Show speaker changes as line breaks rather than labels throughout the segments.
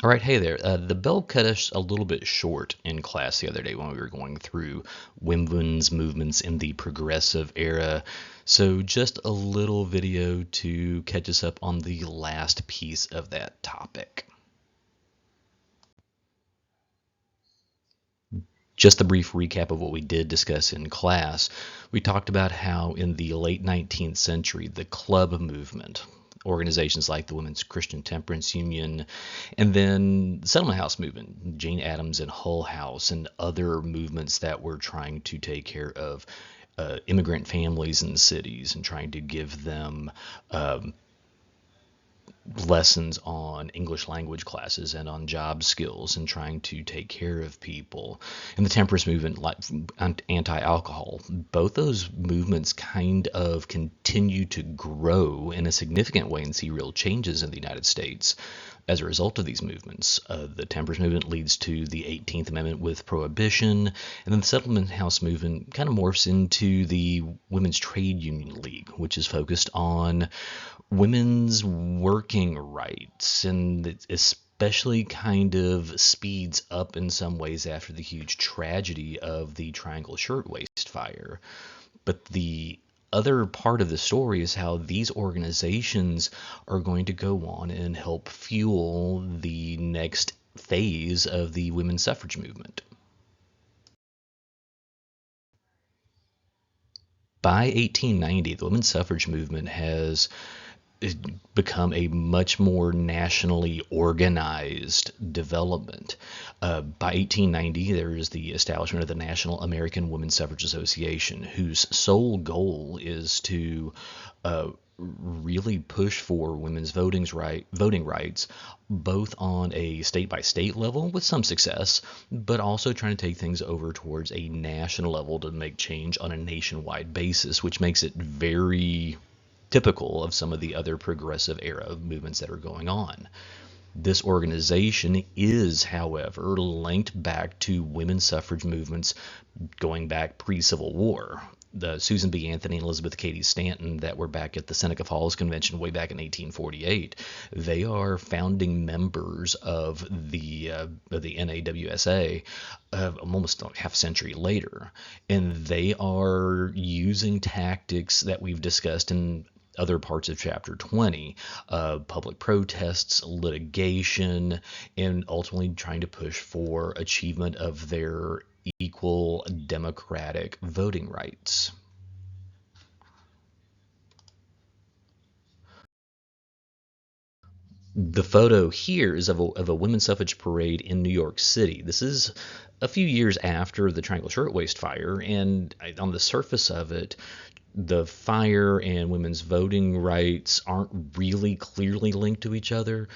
All right, hey there. The bell cut us a little bit short in class the other day when we were going through women's movements in the progressive era. So, just a little video to catch us up on the last piece of that topic. Just a brief recap of what we did discuss in class. We talked about how in the late 19th century, the club movement, organizations like the Women's Christian Temperance Union, and then the Settlement House movement, Jane Addams and Hull House, and other movements that were trying to take care of immigrant families in cities and trying to give them lessons on English language classes and on job skills and trying to take care of people. And the temperance movement, like anti-alcohol, both those movements kind of continue to grow in a significant way and see real changes in the United States as a result of these movements. The temperance movement leads to the 18th Amendment with prohibition, and then the Settlement House movement kind of morphs into the Women's Trade Union League, which is focused on women's working rights, and it especially kind of speeds up in some ways after the huge tragedy of the Triangle Shirtwaist Fire. But the other part of the story is how these organizations are going to go on and help fuel the next phase of the women's suffrage movement. By 1890, the women's suffrage movement has become a much more nationally organized development. By 1890, there is the establishment of the National American Women's Suffrage Association, whose sole goal is to really push for women's voting rights, both on a state-by-state level with some success, but also trying to take things over towards a national level to make change on a nationwide basis, which makes it very typical of some of the other progressive era movements that are going on. This organization is, however, linked back to women's suffrage movements going back pre-Civil War. The Susan B. Anthony and Elizabeth Cady Stanton that were back at the Seneca Falls Convention way back in 1848, they are founding members of the NAWSA almost a half century later, and they are using tactics that we've discussed in other parts of Chapter 20, public protests, litigation, and ultimately trying to push for achievement of their equal democratic voting rights. The photo here is of a women's suffrage parade in New York City. This is a few years after the Triangle Shirtwaist Fire, and on the surface of it, the fire and women's voting rights aren't really clearly linked to each other.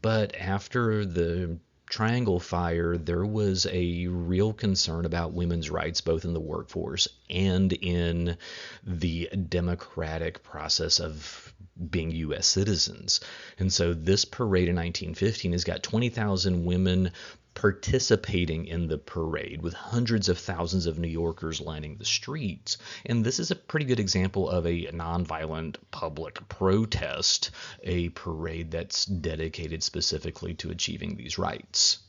But after the Triangle Fire, there was a real concern about women's rights, both in the workforce and in the democratic process of being U.S. citizens. And so this parade in 1915 has got 20,000 women participating in the parade with hundreds of thousands of New Yorkers lining the streets. And this is a pretty good example of a nonviolent public protest, a parade that's dedicated specifically to achieving these rights.